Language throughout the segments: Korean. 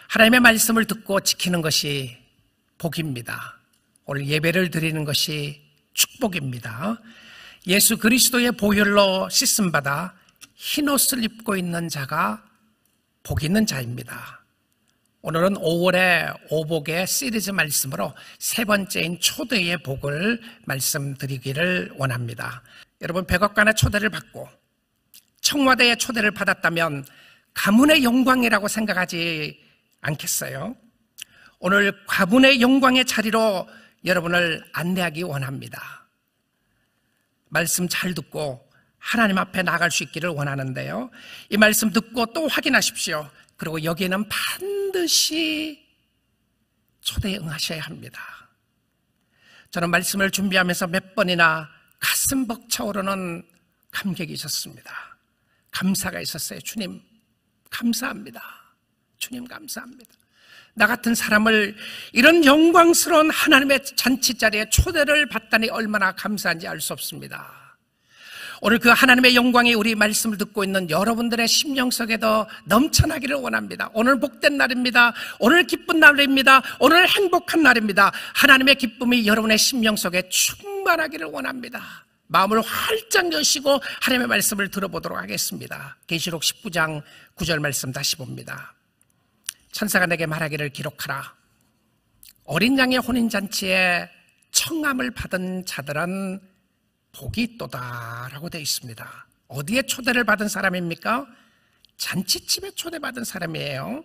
하나님의 말씀을 듣고 지키는 것이 복입니다. 오늘 예배를 드리는 것이 축복입니다. 예수 그리스도의 보혈로 씻음받아 흰옷을 입고 있는 자가 복 있는 자입니다. 오늘은 5월의 오복의 시리즈 말씀으로 세 번째인 초대의 복을 말씀드리기를 원합니다. 여러분, 백악관의 초대를 받고 청와대의 초대를 받았다면 가문의 영광이라고 생각하지 않겠어요? 오늘 가문의 영광의 자리로 여러분을 안내하기 원합니다. 말씀 잘 듣고 하나님 앞에 나갈 수 있기를 원하는데요, 이 말씀 듣고 또 확인하십시오. 그리고 여기에는 반드시 초대에 응하셔야 합니다. 저는 말씀을 준비하면서 몇 번이나 가슴 벅차오르는 감격이 있었습니다. 감사가 있었어요. 주님 감사합니다. 주님 감사합니다. 나 같은 사람을 이런 영광스러운 하나님의 잔치자리에 초대를 받다니 얼마나 감사한지 알 수 없습니다. 오늘 그 하나님의 영광이 우리 말씀을 듣고 있는 여러분들의 심령 속에도 넘쳐나기를 원합니다. 오늘 복된 날입니다. 오늘 기쁜 날입니다. 오늘 행복한 날입니다. 하나님의 기쁨이 여러분의 심령 속에 충만하기를 원합니다. 마음을 활짝 여시고 하나님의 말씀을 들어보도록 하겠습니다. 계시록 19장 9절 말씀 다시 봅니다. 천사가 내게 말하기를 기록하라. 어린 양의 혼인잔치에 청함을 받은 자들은 복이 있도다 라고 되어 있습니다. 어디에 초대를 받은 사람입니까? 잔치집에 초대받은 사람이에요.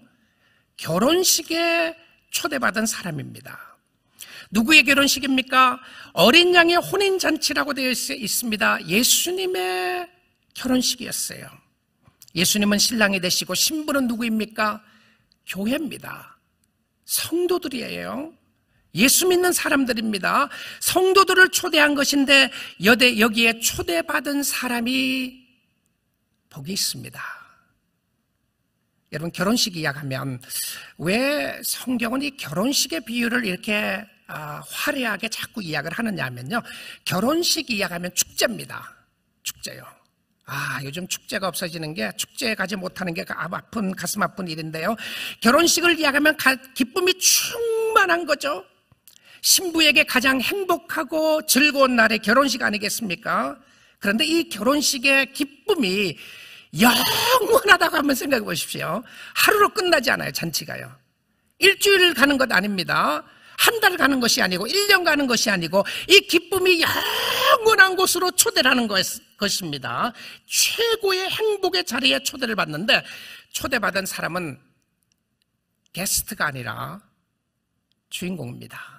결혼식에 초대받은 사람입니다. 누구의 결혼식입니까? 어린 양의 혼인잔치라고 되어 있습니다. 예수님의 결혼식이었어요. 예수님은 신랑이 되시고 신부는 누구입니까? 교회입니다. 성도들이에요. 예수 믿는 사람들입니다. 성도들을 초대한 것인데 여기에 초대받은 사람이 복이 있습니다. 여러분, 결혼식 이야기하면 왜 성경은 이 결혼식의 비유를 이렇게 화려하게 자꾸 이야기를 하느냐 하면요, 결혼식 이야기하면 축제입니다. 축제요. 요즘 축제가 없어지는 게, 축제에 가지 못하는 게 가슴 아픈 일인데요, 결혼식을 이야기하면 기쁨이 충만한 거죠. 신부에게 가장 행복하고 즐거운 날의 결혼식 아니겠습니까? 그런데 이 결혼식의 기쁨이 영원하다고 한번 생각해 보십시오. 하루로 끝나지 않아요. 잔치가요. 일주일 가는 것 아닙니다. 한 달 가는 것이 아니고 1년 가는 것이 아니고 이 기쁨이 영원한 곳으로 초대를 하는 것입니다. 최고의 행복의 자리에 초대를 받는데, 초대받은 사람은 게스트가 아니라 주인공입니다.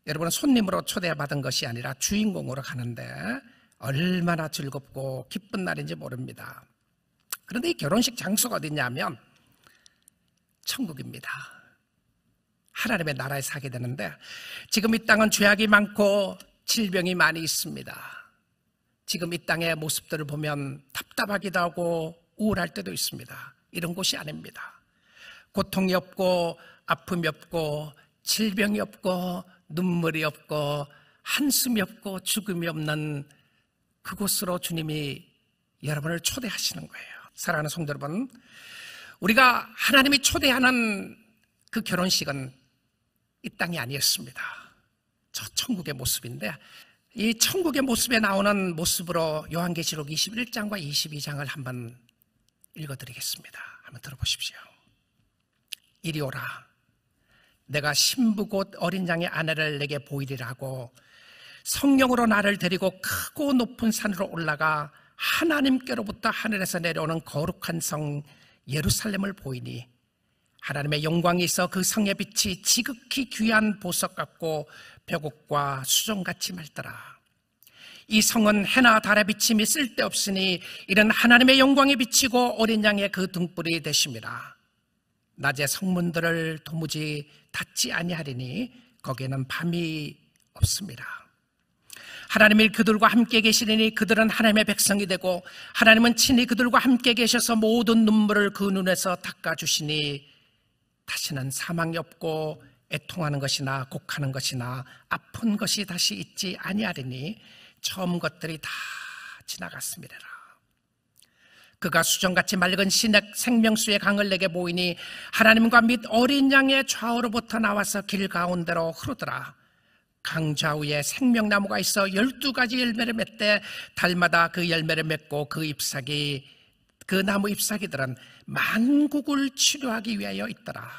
여러분은 손님으로 초대받은 것이 아니라 주인공으로 가는데 얼마나 즐겁고 기쁜 날인지 모릅니다. 그런데 이 결혼식 장소가 어디냐면 천국입니다. 하나님의 나라에서 하게 되는데, 지금 이 땅은 죄악이 많고 질병이 많이 있습니다. 지금 이 땅의 모습들을 보면 답답하기도 하고 우울할 때도 있습니다. 이런 곳이 아닙니다. 고통이 없고 아픔이 없고 질병이 없고 눈물이 없고 한숨이 없고 죽음이 없는 그곳으로 주님이 여러분을 초대하시는 거예요. 사랑하는 성도 여러분, 우리가 하나님이 초대하는 그 결혼식은 이 땅이 아니었습니다. 저 천국의 모습인데, 이 천국의 모습에 나오는 모습으로 요한계시록 21장과 22장을 한번 읽어드리겠습니다. 한번 들어보십시오. 이리 오라. 내가 신부 곧 어린 양의 아내를 내게 보이리라 하고 성령으로 나를 데리고 크고 높은 산으로 올라가 하나님께로부터 하늘에서 내려오는 거룩한 성 예루살렘을 보이니 하나님의 영광이 있어 그 성의 빛이 지극히 귀한 보석 같고 벽옥과 수정같이 맑더라. 이 성은 해나 달의 비침이 쓸데없으니 이는 하나님의 영광이 비치고 어린 양의 그 등불이 되심이라. 낮에 성문들을 도무지 닫지 아니하리니 거기에는 밤이 없습니다. 하나님이 그들과 함께 계시리니 그들은 하나님의 백성이 되고 하나님은 친히 그들과 함께 계셔서 모든 눈물을 그 눈에서 닦아주시니 다시는 사망이 없고 애통하는 것이나 곡하는 것이나 아픈 것이 다시 있지 아니하리니 처음 것들이 다 지나갔습니다. 그가 수정같이 맑은 신액 생명수의 강을 내게 보이니 하나님과 및 어린 양의 좌우로부터 나와서 길 가운데로 흐르더라. 강 좌우에 생명나무가 있어 12가지 열매를 맺되 달마다 그 열매를 맺고 그 나무 잎사귀들은 만국을 치료하기 위하여 있더라.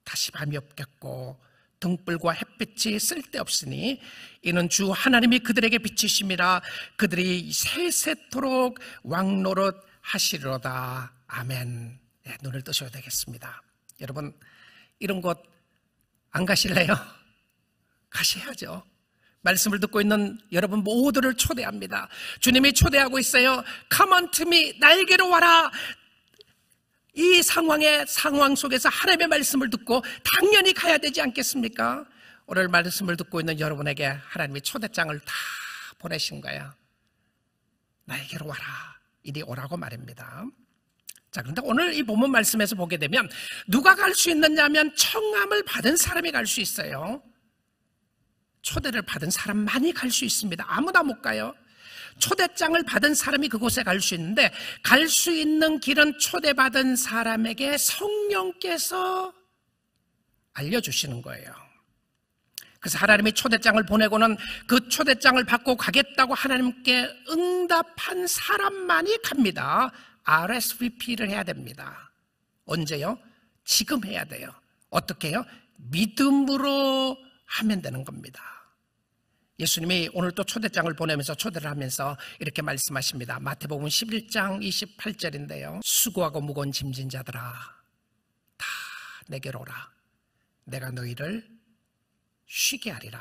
다시 밤이 없겠고 등불과 햇빛이 쓸데없으니 이는 주 하나님이 그들에게 비치심이라. 그들이 세세토록 왕노릇 하시리로다. 아멘. 네, 눈을 뜨셔야 되겠습니다. 여러분, 이런 곳 안 가실래요? 가셔야죠. 말씀을 듣고 있는 여러분 모두를 초대합니다. 주님이 초대하고 있어요. Come unto me, 나에게로 와라. 이 상황 속에서 하나님의 말씀을 듣고 당연히 가야 되지 않겠습니까? 오늘 말씀을 듣고 있는 여러분에게 하나님이 초대장을 다 보내신 거예요. 나에게로 와라. 이리 오라고 말입니다. 자, 그런데 오늘 이 본문 말씀에서 보게 되면 누가 갈 수 있느냐면 청함을 받은 사람이 갈 수 있어요. 초대를 받은 사람만이 갈 수 있습니다. 아무나 못 가요. 초대장을 받은 사람이 그곳에 갈 수 있는데 갈 수 있는 길은 초대받은 사람에게 성령께서 알려주시는 거예요. 그래서 하나님이 초대장을 보내고는 그 초대장을 받고 가겠다고 하나님께 응답한 사람만이 갑니다. RSVP를 해야 됩니다. 언제요? 지금 해야 돼요. 어떻게 해요? 믿음으로 하면 되는 겁니다. 예수님이 오늘 또 초대장을 보내면서 초대를 하면서 이렇게 말씀하십니다. 마태복음 11장 28절인데요. 수고하고 무거운 짐진 자들아 다 내게로 오라. 내가 너희를 쉬게 하리라.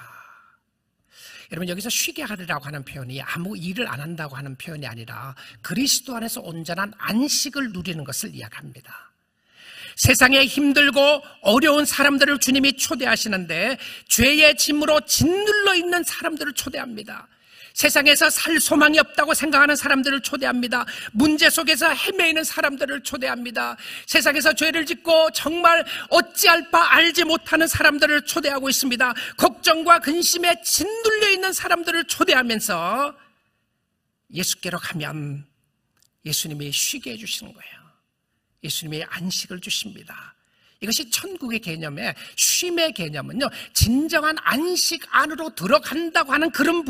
여러분, 여기서 쉬게 하리라고 하는 표현이 아무 일을 안 한다고 하는 표현이 아니라 그리스도 안에서 온전한 안식을 누리는 것을 이야기합니다. 세상에 힘들고 어려운 사람들을 주님이 초대하시는데 죄의 짐으로 짓눌러 있는 사람들을 초대합니다. 세상에서 살 소망이 없다고 생각하는 사람들을 초대합니다. 문제 속에서 헤매이는 사람들을 초대합니다. 세상에서 죄를 짓고 정말 어찌할 바 알지 못하는 사람들을 초대하고 있습니다. 걱정과 근심에 짓눌려 있는 사람들을 초대하면서 예수께로 가면 예수님이 쉬게 해주시는 거예요. 예수님이 안식을 주십니다. 이것이 천국의 개념의 쉼의 개념은요, 진정한 안식 안으로 들어간다고 하는 그런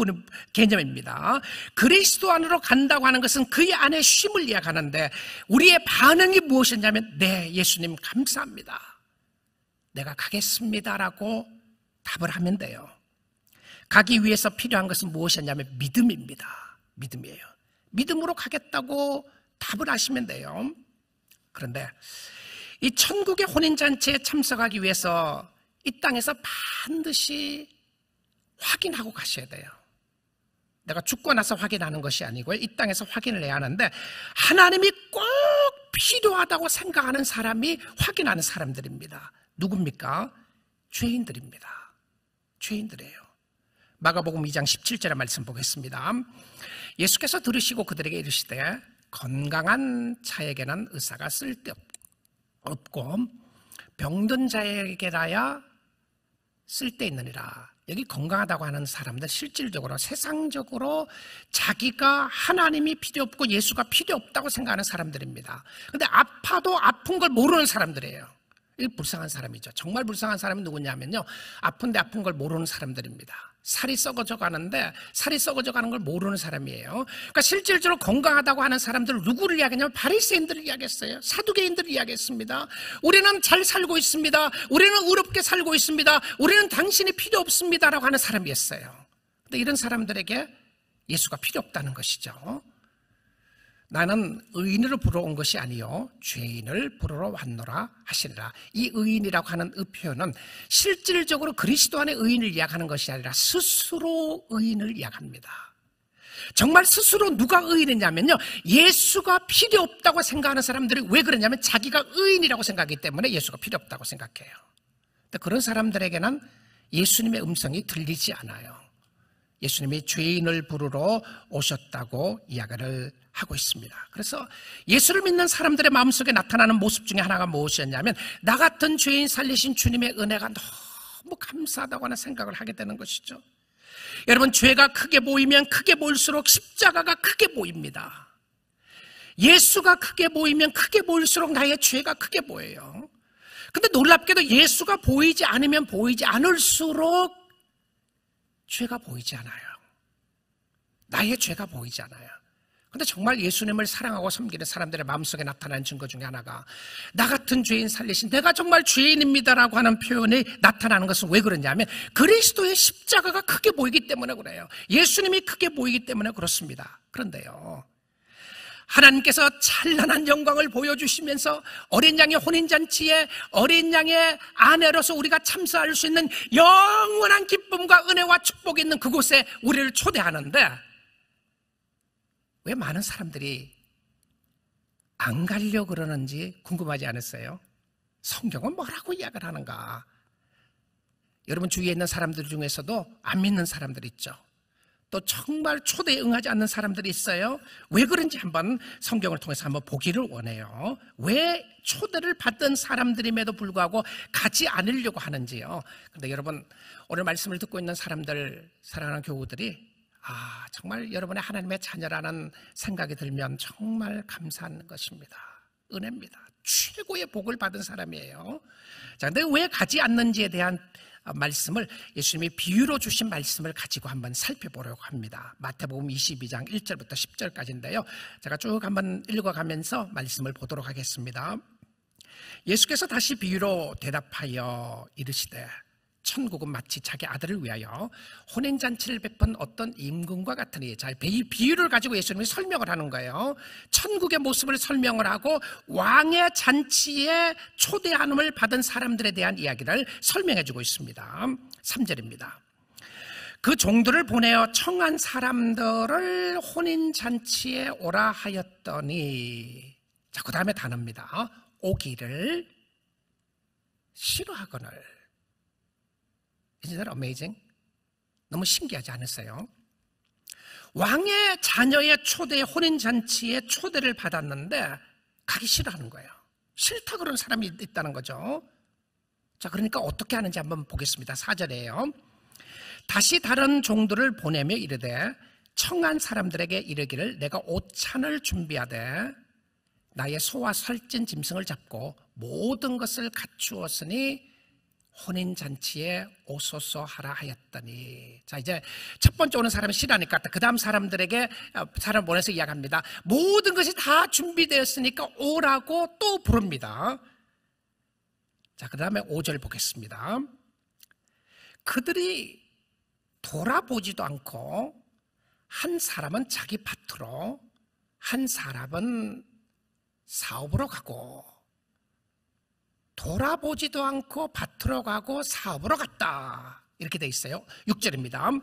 개념입니다. 그리스도 안으로 간다고 하는 것은 그의 안에 쉼을 이야기하는데 우리의 반응이 무엇이냐면 네, 예수님 감사합니다. 내가 가겠습니다라고 답을 하면 돼요. 가기 위해서 필요한 것은 무엇이냐면 믿음입니다. 믿음이에요. 믿음으로 가겠다고 답을 하시면 돼요. 그런데 이 천국의 혼인잔치에 참석하기 위해서 이 땅에서 반드시 확인하고 가셔야 돼요. 내가 죽고 나서 확인하는 것이 아니고요. 이 땅에서 확인을 해야 하는데 하나님이 꼭 필요하다고 생각하는 사람이 확인하는 사람들입니다. 누굽니까? 죄인들입니다. 죄인들이에요. 마가복음 2장 17절의 말씀 보겠습니다. 예수께서 들으시고 그들에게 이르시되 건강한 자에게는 의사가 쓸데없고 병든 자에게라야 쓸데있느니라. 여기 건강하다고 하는 사람들 실질적으로 세상적으로 자기가 하나님이 필요 없고 예수가 필요 없다고 생각하는 사람들입니다. 그런데 아파도 아픈 걸 모르는 사람들이에요. 이 불쌍한 사람이죠. 정말 불쌍한 사람이 누구냐면요, 아픈데 아픈 걸 모르는 사람들입니다. 살이 썩어져 가는데 살이 썩어져 가는 걸 모르는 사람이에요. 그러니까 실질적으로 건강하다고 하는 사람들을 누구를 이야기하냐면 바리새인들을 이야기했어요. 사두개인들을 이야기했습니다. 우리는 잘 살고 있습니다. 우리는 의롭게 살고 있습니다. 우리는 당신이 필요 없습니다라고 하는 사람이었어요. 근데 이런 사람들에게 예수가 필요 없다는 것이죠. 나는 의인을 부르러 온 것이 아니요 죄인을 부르러 왔노라 하시니라. 이 의인이라고 하는 이 표현은 실질적으로 그리스도 안의 의인을 이야기하는 것이 아니라 스스로 의인을 이야기합니다. 정말 스스로 누가 의인이냐면요, 예수가 필요 없다고 생각하는 사람들이 왜 그러냐면 자기가 의인이라고 생각하기 때문에 예수가 필요 없다고 생각해요. 근데 그런 사람들에게는 예수님의 음성이 들리지 않아요. 예수님이 죄인을 부르러 오셨다고 이야기를 하고 있습니다. 그래서 예수를 믿는 사람들의 마음속에 나타나는 모습 중에 하나가 무엇이었냐면 나 같은 죄인 살리신 주님의 은혜가 너무 감사하다고 하는 생각을 하게 되는 것이죠. 여러분, 죄가 크게 보이면 크게 보일수록 십자가가 크게 보입니다. 예수가 크게 보이면 크게 보일수록 나의 죄가 크게 보여요. 근데 놀랍게도 예수가 보이지 않으면 보이지 않을수록 죄가 보이지 않아요. 나의 죄가 보이지 않아요. 근데 정말 예수님을 사랑하고 섬기는 사람들의 마음속에 나타나는 증거 중에 하나가 나 같은 죄인 살리신 내가 정말 죄인입니다라고 하는 표현이 나타나는 것은 왜 그러냐면 그리스도의 십자가가 크게 보이기 때문에 그래요. 예수님이 크게 보이기 때문에 그렇습니다. 그런데요, 하나님께서 찬란한 영광을 보여주시면서 어린 양의 혼인잔치에 어린 양의 아내로서 우리가 참석할 수 있는 영원한 기쁨과 은혜와 축복이 있는 그곳에 우리를 초대하는데 왜 많은 사람들이 안 가려고 그러는지 궁금하지 않았어요? 성경은 뭐라고 이야기를 하는가? 여러분 주위에 있는 사람들 중에서도 안 믿는 사람들 있죠. 또 정말 초대에 응하지 않는 사람들이 있어요. 왜 그런지 한번 성경을 통해서 한번 보기를 원해요. 왜 초대를 받은 사람들임에도 불구하고 가지 않으려고 하는지요. 그런데 여러분 오늘 말씀을 듣고 있는 사람들, 사랑하는 교우들이 정말 여러분의 하나님의 자녀라는 생각이 들면 정말 감사한 것입니다. 은혜입니다. 최고의 복을 받은 사람이에요. 자, 근데 왜 가지 않는지에 대한 말씀을 예수님이 비유로 주신 말씀을 가지고 한번 살펴보려고 합니다. 마태복음 22장 1절부터 10절까지인데요. 제가 쭉 한번 읽어가면서 말씀을 보도록 하겠습니다. 예수께서 다시 비유로 대답하여 이르시되 천국은 마치 자기 아들을 위하여 혼인잔치를 베푼 어떤 임금과 같으니. 자, 비유를 가지고 예수님이 설명을 하는 거예요. 천국의 모습을 설명을 하고 왕의 잔치에 초대함을 받은 사람들에 대한 이야기를 설명해 주고 있습니다. 3절입니다. 그 종들을 보내어 청한 사람들을 혼인잔치에 오라 하였더니, 자, 그 다음에 단어입니다. 오기를 싫어하거늘. Isn't that amazing? 너무 신기하지 않으세요? 왕의 자녀의 초대 혼인잔치에 초대를 받았는데 가기 싫어하는 거예요. 싫다 그런 사람이 있다는 거죠. 자, 그러니까 어떻게 하는지 한번 보겠습니다. 4절이에요. 다시 다른 종들을 보내며 이르되 청한 사람들에게 이르기를 내가 오찬을 준비하되 나의 소와 살찐 짐승을 잡고 모든 것을 갖추었으니 혼인잔치에 오소서 하라 하였더니. 자, 이제 첫 번째 오는 사람이 싫어하니까 그 다음 사람들에게 사람 보내서 이야기합니다. 모든 것이 다 준비되었으니까 오라고 또 부릅니다. 자, 그 다음에 5절 보겠습니다. 그들이 돌아보지도 않고 한 사람은 자기 밭으로 한 사람은 사업으로 가고 돌아보지도 않고 밭으로 가고 사업으로 갔다. 이렇게 돼 있어요. 6절입니다.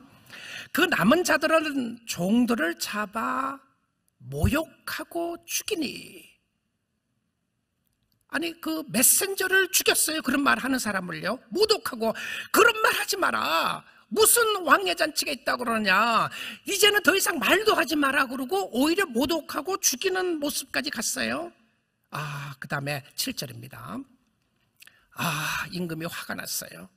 그 남은 자들은 종들을 잡아 모욕하고 죽이니. 아니, 그 메신저를 죽였어요. 그런 말 하는 사람을요. 모독하고 그런 말 하지 마라. 무슨 왕의 잔치가 있다고 그러냐. 이제는 더 이상 말도 하지 마라 그러고 오히려 모독하고 죽이는 모습까지 갔어요. 그 다음에 7절입니다. 임금이 화가 났어요.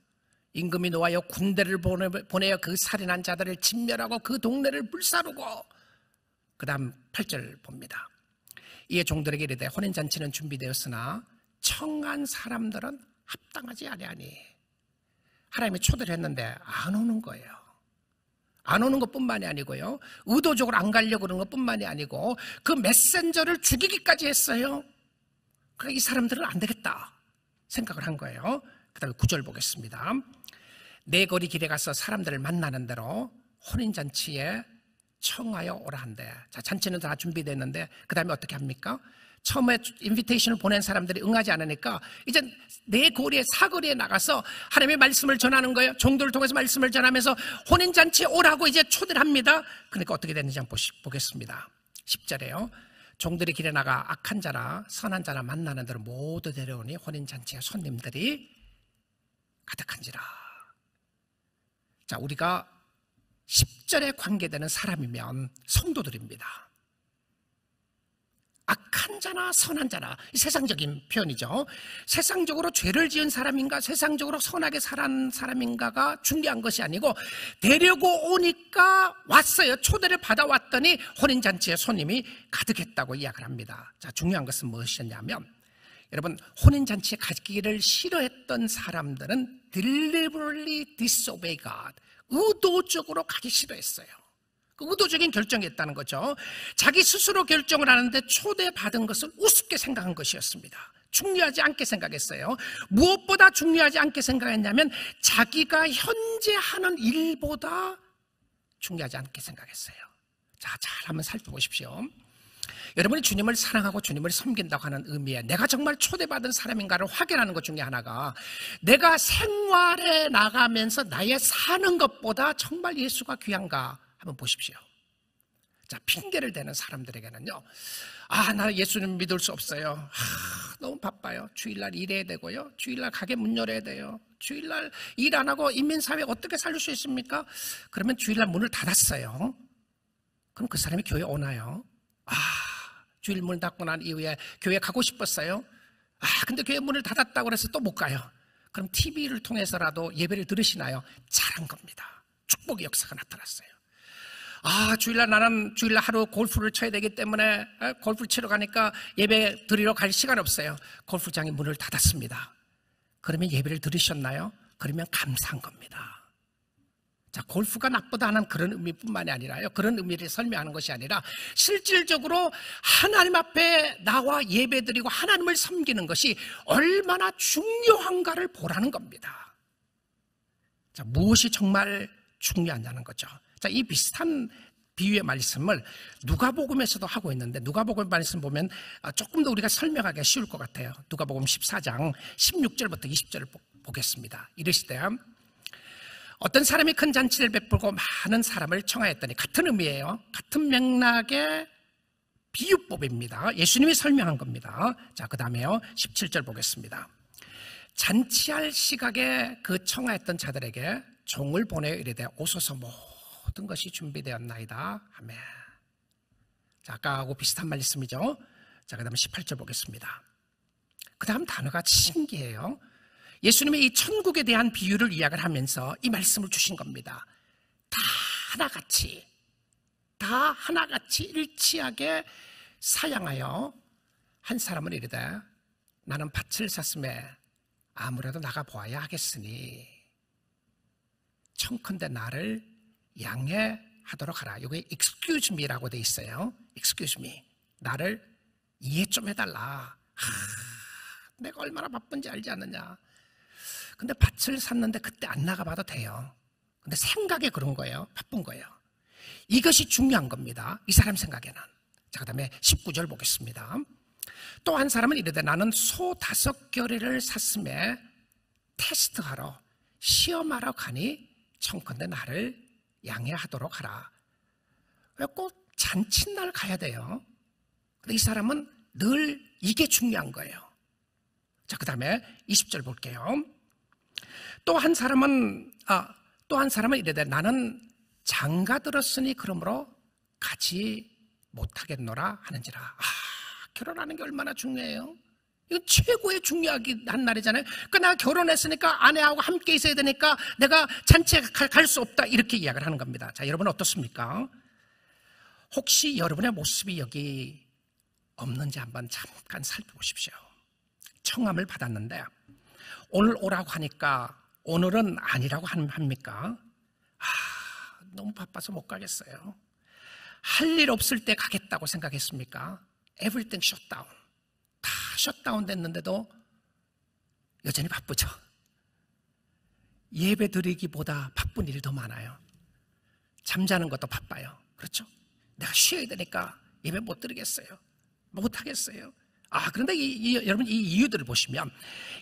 임금이 노하여 군대를 보내어 그 살인한 자들을 진멸하고 그 동네를 불사르고. 그 다음 8절 봅니다. 이에 종들에게 이르되 혼인잔치는 준비되었으나 청한 사람들은 합당하지 아니하니. 하나님이 초대를 했는데 안 오는 거예요. 안 오는 것뿐만이 아니고요, 의도적으로 안 가려고 그러는 것뿐만이 아니고 그 메신저를 죽이기까지 했어요. 그러니까 이 사람들은 안 되겠다 생각을 한 거예요. 그 다음에 9절 보겠습니다. 내 거리 길에 가서 사람들을 만나는 대로 혼인잔치에 청하여 오라 한대. 자, 잔치는 다 준비됐는데 그 다음에 어떻게 합니까? 처음에 인비테이션을 보낸 사람들이 응하지 않으니까 이제 내 거리에 사거리에 나가서 하나님의 말씀을 전하는 거예요. 종들을 통해서 말씀을 전하면서 혼인잔치에 오라고 이제 초대를 합니다. 그러니까 어떻게 됐는지 한번 보겠습니다. 10절에요. 종들이 길에 나가 악한 자나 선한 자나 만나는 대로 모두 데려오니 혼인잔치에 손님들이 가득한지라. 자, 우리가 10절에 관계되는 사람이면 성도들입니다. 악한 악한 자나 선한 자나, 세상적인 표현이죠. 세상적으로 죄를 지은 사람인가 세상적으로 선하게 살아온 사람인가가 중요한 것이 아니고 데리고 오니까 왔어요. 초대를 받아왔더니 혼인잔치에 손님이 가득했다고 이야기를 합니다. 자, 중요한 것은 무엇이었냐면, 여러분, 혼인잔치에 가기를 싫어했던 사람들은 deliberately disobey God, 의도적으로 가기 싫어했어요. 그 의도적인 결정이었다는 거죠. 자기 스스로 결정을 하는데 초대받은 것을 우습게 생각한 것이었습니다. 중요하지 않게 생각했어요. 무엇보다 중요하지 않게 생각했냐면 자기가 현재 하는 일보다 중요하지 않게 생각했어요. 자, 잘 한번 살펴보십시오. 여러분이 주님을 사랑하고 주님을 섬긴다고 하는 의미에 내가 정말 초대받은 사람인가를 확인하는 것 중에 하나가, 내가 생활에 나가면서 나의 사는 것보다 정말 예수가 귀한가 한번 보십시오. 자, 핑계를 대는 사람들에게는요, 나 예수님 믿을 수 없어요. 너무 바빠요. 주일날 일해야 되고요, 주일날 가게 문 열어야 돼요, 주일날 일 안 하고 인민사회 어떻게 살릴 수 있습니까? 그러면 주일날 문을 닫았어요. 그럼 그 사람이 교회 오나요? 주일 문 닫고 난 이후에 교회 가고 싶었어요. 근데 교회 문을 닫았다고 해서 또 못 가요. 그럼 TV를 통해서라도 예배를 들으시나요? 잘한 겁니다. 축복의 역사가 나타났어요. 주일날 나는 주일날 하루 골프를 쳐야 되기 때문에 골프 치러 가니까 예배 드리러 갈 시간 없어요. 골프장이 문을 닫았습니다. 그러면 예배를 들으셨나요? 그러면 감사한 겁니다. 자, 골프가 나쁘다는 그런 의미뿐만이 아니라요, 그런 의미를 설명하는 것이 아니라 실질적으로 하나님 앞에 나와 예배드리고 하나님을 섬기는 것이 얼마나 중요한가를 보라는 겁니다. 자, 무엇이 정말 중요하냐는 거죠. 자, 이 비슷한 비유의 말씀을 누가복음에서도 하고 있는데, 누가복음 말씀 보면 조금 더 우리가 설명하기가 쉬울 것 같아요. 누가복음 14장 16절부터 20절을 보겠습니다. 이르시되 어떤 사람이 큰 잔치를 베풀고 많은 사람을 청하였더니, 같은 의미예요. 같은 맥락의 비유법입니다. 예수님이 설명한 겁니다. 자, 그 다음에요, 17절 보겠습니다. 잔치할 시각에 그 청하였던 자들에게 종을 보내어 이르되 오소서 모든 것이 준비되었나이다. 아멘. 자, 아까하고 비슷한 말씀이죠. 자, 그 다음에 18절 보겠습니다. 그 다음 단어가 신기해요. 예수님이 이 천국에 대한 비유를 이야기를 하면서 이 말씀을 주신 겁니다. 다 하나같이 일치하게 사양하여 한 사람은 이르되 나는 밭을 샀음에 아무래도 나가 보아야 하겠으니 청컨대 나를 양해하도록 하라. 여기 excuse me라고 돼 있어요. excuse me, 나를 이해 좀 해달라. 내가 얼마나 바쁜지 알지 않느냐. 근데 밭을 샀는데 그때 안 나가봐도 돼요. 근데 생각에 그런 거예요. 바쁜 거예요. 이것이 중요한 겁니다. 이 사람 생각에는. 자, 그 다음에 19절 보겠습니다. 또 한 사람은 이르되 나는 소 5겨레를 샀음에 테스트하러 시험하러 가니 청컨대 나를 양해하도록 하라. 왜 꼭 잔칫날 가야 돼요? 근데 이 사람은 늘 이게 중요한 거예요. 자, 그 다음에 20절 볼게요. 또 한 사람은 이르되 나는 장가 들었으니 그러므로 가지 못하겠노라 하는지라. 결혼하는 게 얼마나 중요해요? 이건 최고의 중요한 날이잖아요. 그러니까 내가 결혼했으니까 아내하고 함께 있어야 되니까 내가 잔치에 갈 수 없다, 이렇게 이야기를 하는 겁니다. 자, 여러분 어떻습니까? 혹시 여러분의 모습이 여기 없는지 한번 잠깐 살펴보십시오. 청함을 받았는데 오늘 오라고 하니까 오늘은 아니라고 합니까? 너무 바빠서 못 가겠어요. 할 일 없을 때 가겠다고 생각했습니까? Everything shut down. 다 셧다운 됐는데도 여전히 바쁘죠. 예배 드리기보다 바쁜 일이 더 많아요. 잠자는 것도 바빠요. 그렇죠? 내가 쉬어야 되니까 예배 못 드리겠어요. 못 하겠어요. 그런데 여러분 이 이유들을 보시면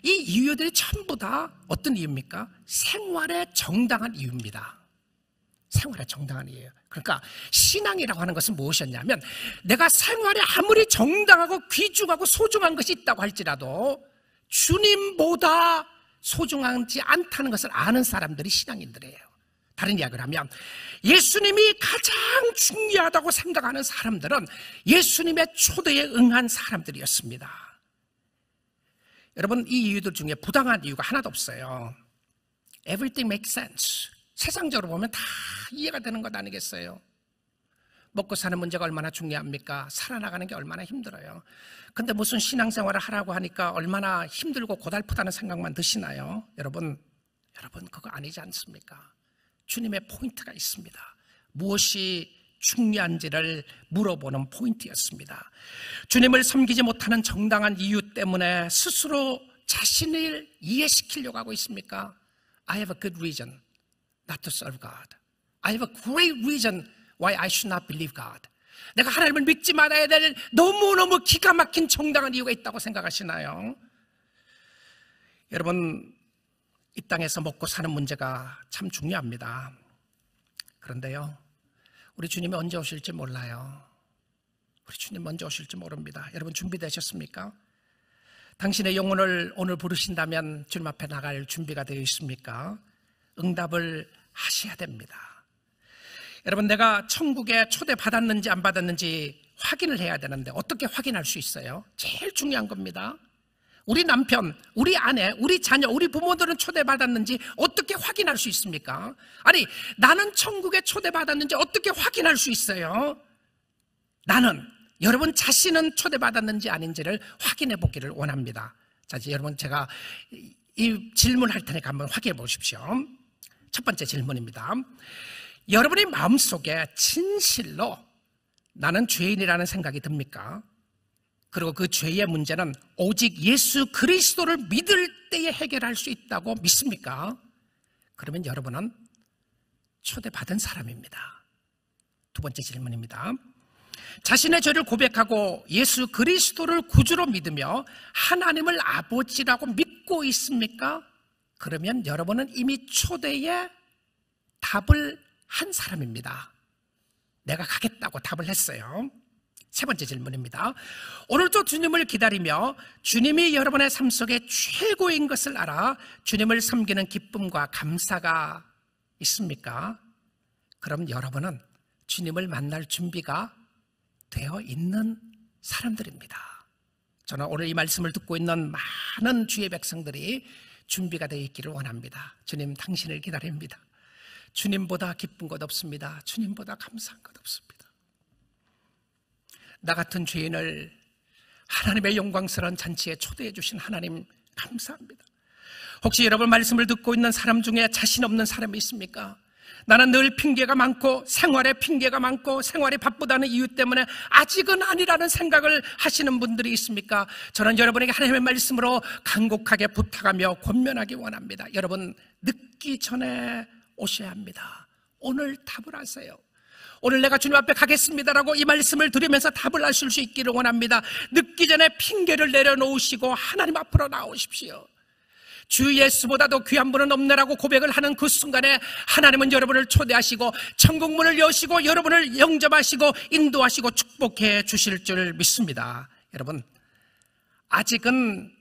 이 이유들이 전부 다 어떤 이유입니까? 생활의 정당한 이유입니다. 생활의 정당한 이유예요. 그러니까 신앙이라고 하는 것은 무엇이었냐면, 내가 생활에 아무리 정당하고 귀중하고 소중한 것이 있다고 할지라도 주님보다 소중하지 않다는 것을 아는 사람들이 신앙인들이에요. 다른 이야기를 하면 예수님이 가장 중요하다고 생각하는 사람들은 예수님의 초대에 응한 사람들이었습니다. 여러분, 이 이유들 중에 부당한 이유가 하나도 없어요. Everything makes sense. 세상적으로 보면 다 이해가 되는 것 아니겠어요? 먹고 사는 문제가 얼마나 중요합니까? 살아나가는 게 얼마나 힘들어요. 근데 무슨 신앙생활을 하라고 하니까 얼마나 힘들고 고달프다는 생각만 드시나요? 여러분 그거 아니지 않습니까? 주님의 포인트가 있습니다. 무엇이 중요한지를 물어보는 포인트였습니다. 주님을 섬기지 못하는 정당한 이유 때문에 스스로 자신을 이해시키려고 하고 있습니까? I have a good reason not to serve God. I have a great reason why I should not believe God. 내가 하나님을 믿지 말아야 될 너무너무 기가 막힌 정당한 이유가 있다고 생각하시나요? 여러분, 이 땅에서 먹고 사는 문제가 참 중요합니다. 그런데요, 우리 주님이 언제 오실지 몰라요. 우리 주님 언제 오실지 모릅니다. 여러분 준비되셨습니까? 당신의 영혼을 오늘 부르신다면 주님 앞에 나갈 준비가 되어 있습니까? 응답을 하셔야 됩니다. 여러분, 내가 천국에 초대받았는지 안 받았는지 확인을 해야 되는데 어떻게 확인할 수 있어요? 제일 중요한 겁니다. 우리 남편, 우리 아내, 우리 자녀, 우리 부모들은 초대받았는지 어떻게 확인할 수 있습니까? 아니, 나는 천국에 초대받았는지 어떻게 확인할 수 있어요? 나는, 여러분 자신은 초대받았는지 아닌지를 확인해 보기를 원합니다. 자, 이제 여러분 제가 이 질문할 테니까 한번 확인해 보십시오. 첫 번째 질문입니다. 여러분의 마음속에 진실로 나는 죄인이라는 생각이 듭니까? 그리고 그 죄의 문제는 오직 예수 그리스도를 믿을 때에 해결할 수 있다고 믿습니까? 그러면 여러분은 초대받은 사람입니다. 두 번째 질문입니다. 자신의 죄를 고백하고 예수 그리스도를 구주로 믿으며 하나님을 아버지라고 믿고 있습니까? 그러면 여러분은 이미 초대에 답을 한 사람입니다. 내가 가겠다고 답을 했어요. 세 번째 질문입니다. 오늘도 주님을 기다리며 주님이 여러분의 삶 속에 최고인 것을 알아 주님을 섬기는 기쁨과 감사가 있습니까? 그럼 여러분은 주님을 만날 준비가 되어 있는 사람들입니다. 저는 오늘 이 말씀을 듣고 있는 많은 주의 백성들이 준비가 되어 있기를 원합니다. 주님, 당신을 기다립니다. 주님보다 기쁜 것 없습니다. 주님보다 감사한 것 없습니다. 나 같은 죄인을 하나님의 영광스러운 잔치에 초대해 주신 하나님 감사합니다. 혹시 여러분 말씀을 듣고 있는 사람 중에 자신 없는 사람이 있습니까? 나는 늘 핑계가 많고 생활에 핑계가 많고 생활이 바쁘다는 이유 때문에 아직은 아니라는 생각을 하시는 분들이 있습니까? 저는 여러분에게 하나님의 말씀으로 간곡하게 부탁하며 권면하기 원합니다. 여러분, 늦기 전에 오셔야 합니다. 오늘 답을 하세요. 오늘 내가 주님 앞에 가겠습니다라고 이 말씀을 들으면서 답을 하실 수 있기를 원합니다. 늦기 전에 핑계를 내려놓으시고 하나님 앞으로 나오십시오. 주 예수보다도 귀한 분은 없네라고 고백을 하는 그 순간에 하나님은 여러분을 초대하시고 천국문을 여시고 여러분을 영접하시고 인도하시고 축복해 주실 줄 믿습니다. 여러분, 아직은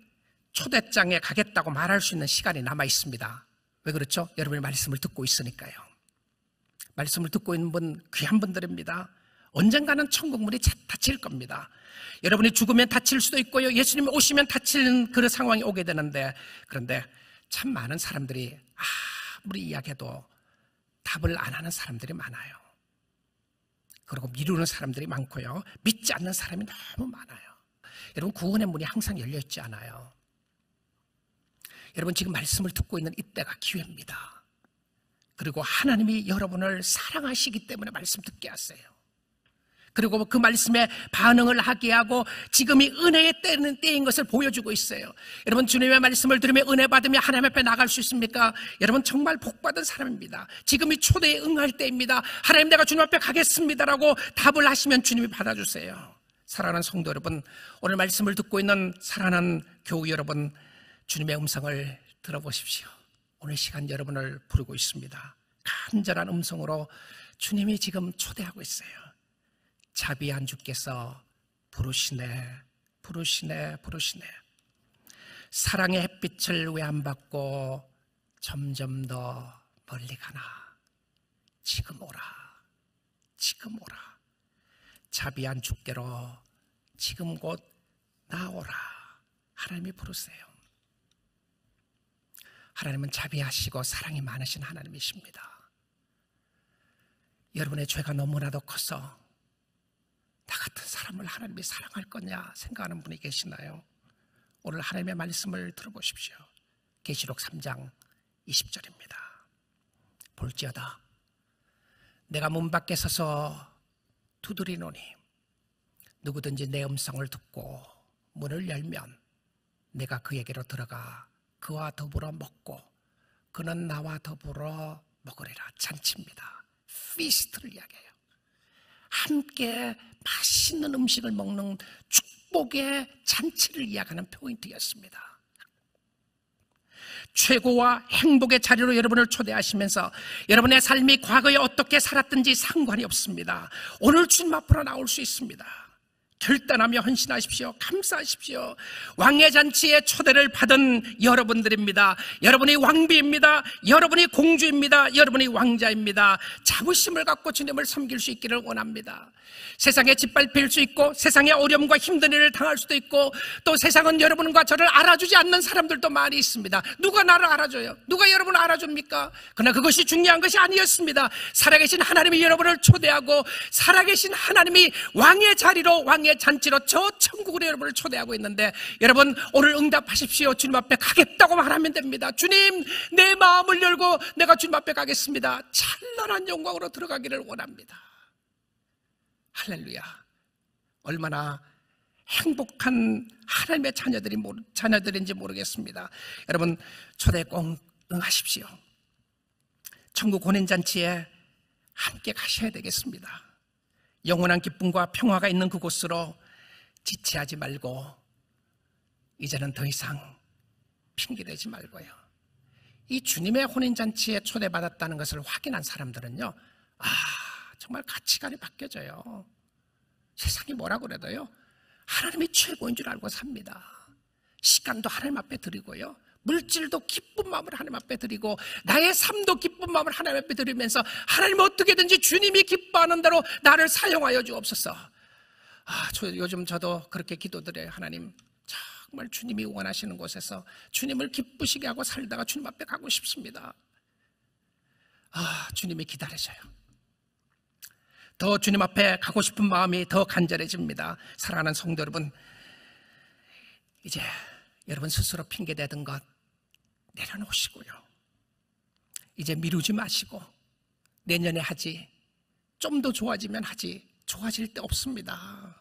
초대장에 가겠다고 말할 수 있는 시간이 남아 있습니다. 왜 그렇죠? 여러분의 말씀을 듣고 있으니까요. 말씀을 듣고 있는 분 귀한 분들입니다. 언젠가는 천국문이 닫힐 겁니다. 여러분이 죽으면 닫힐 수도 있고요, 예수님이 오시면 닫히는 그런 상황이 오게 되는데, 그런데 참 많은 사람들이 아무리 이야기해도 답을 안 하는 사람들이 많아요. 그리고 미루는 사람들이 많고요, 믿지 않는 사람이 너무 많아요. 여러분, 구원의 문이 항상 열려 있지 않아요. 여러분, 지금 말씀을 듣고 있는 이때가 기회입니다. 그리고 하나님이 여러분을 사랑하시기 때문에 말씀 듣게 하세요. 그리고 그 말씀에 반응을 하게 하고 지금이 은혜의 때인 것을 보여주고 있어요. 여러분, 주님의 말씀을 들으며 은혜 받으며 하나님 앞에 나갈 수 있습니까? 여러분, 정말 복받은 사람입니다. 지금이 초대에 응할 때입니다. 하나님, 내가 주님 앞에 가겠습니다라고 답을 하시면 주님이 받아주세요. 사랑하는 성도 여러분, 오늘 말씀을 듣고 있는 사랑하는 교우 여러분, 주님의 음성을 들어보십시오. 오늘 시간 여러분을 부르고 있습니다. 간절한 음성으로 주님이 지금 초대하고 있어요. 자비한 주께서 부르시네, 부르시네, 부르시네. 사랑의 햇빛을 왜 안 받고 점점 더 멀리 가나. 지금 오라. 지금 오라. 자비한 주께로 지금 곧 나오라. 하나님이 부르세요. 하나님은 자비하시고 사랑이 많으신 하나님이십니다. 여러분의 죄가 너무나도 커서 나 같은 사람을 하나님이 사랑할 거냐 생각하는 분이 계시나요? 오늘 하나님의 말씀을 들어보십시오. 계시록 3장 20절입니다. 볼지어다 내가 문 밖에 서서 두드리노니 누구든지 내 음성을 듣고 문을 열면 내가 그에게로 들어가 그와 더불어 먹고 그는 나와 더불어 먹으리라. 잔치입니다. 피스트를 이야기해요. 함께 맛있는 음식을 먹는 축복의 잔치를 이야기하는 포인트였습니다. 최고와 행복의 자리로 여러분을 초대하시면서 여러분의 삶이 과거에 어떻게 살았든지 상관이 없습니다. 오늘 주님 앞으로 나올 수 있습니다. 결단하며 헌신하십시오. 감사하십시오. 왕의 잔치에 초대를 받은 여러분들입니다. 여러분이 왕비입니다. 여러분이 공주입니다. 여러분이 왕자입니다. 자부심을 갖고 주님을 섬길 수 있기를 원합니다. 세상에 짓밟힐 수 있고 세상의 어려움과 힘든 일을 당할 수도 있고 또 세상은 여러분과 저를 알아주지 않는 사람들도 많이 있습니다. 누가 나를 알아줘요? 누가 여러분을 알아줍니까? 그러나 그것이 중요한 것이 아니었습니다. 살아계신 하나님이 여러분을 초대하고 살아계신 하나님이 왕의 자리로 왕의 잔치로 저 천국으로 여러분을 초대하고 있는데 여러분 오늘 응답하십시오. 주님 앞에 가겠다고 말하면 됩니다. 주님 내 마음을 열고 내가 주님 앞에 가겠습니다. 찬란한 영광으로 들어가기를 원합니다. 할렐루야. 얼마나 행복한 하나님의 자녀들인지 모르겠습니다. 여러분 초대에 꼭 응하십시오. 천국 혼인잔치에 함께 가셔야 되겠습니다. 영원한 기쁨과 평화가 있는 그곳으로 지체하지 말고 이제는 더 이상 핑계대지 말고요. 이 주님의 혼인잔치에 초대받았다는 것을 확인한 사람들은요, 정말 가치관이 바뀌어져요. 세상이 뭐라 그래도요, 하나님이 최고인 줄 알고 삽니다. 시간도 하나님 앞에 드리고요, 물질도 기쁜 마음을 하나님 앞에 드리고 나의 삶도 기쁜 마음을 하나님 앞에 드리면서 하나님 어떻게든지 주님이 기뻐하는 대로 나를 사용하여 주옵소서. 요즘 저도 그렇게 기도드려요. 하나님 정말 주님이 원하시는 곳에서 주님을 기쁘시게 하고 살다가 주님 앞에 가고 싶습니다. 주님이 기다리셔요. 더 주님 앞에 가고 싶은 마음이 더 간절해집니다. 사랑하는 성도 여러분, 이제 여러분 스스로 핑계대던 것 내려놓으시고요, 이제 미루지 마시고 내년에 하지, 좀 더 좋아지면 하지, 좋아질 데 없습니다.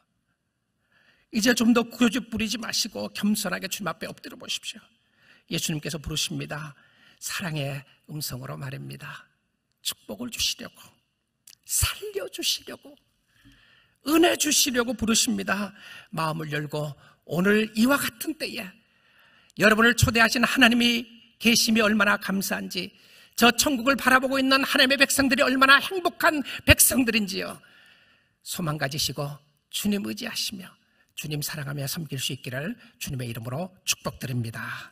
이제 좀 더 고집 부리지 마시고 겸손하게 주님 앞에 엎드려 보십시오. 예수님께서 부르십니다. 사랑의 음성으로 말입니다. 축복을 주시려고, 살려주시려고, 은혜 주시려고 부르십니다. 마음을 열고 오늘 이와 같은 때에 여러분을 초대하신 하나님이 계심이 얼마나 감사한지, 저 천국을 바라보고 있는 하나님의 백성들이 얼마나 행복한 백성들인지요, 소망 가지시고 주님 의지하시며 주님 사랑하며 섬길 수 있기를 주님의 이름으로 축복드립니다.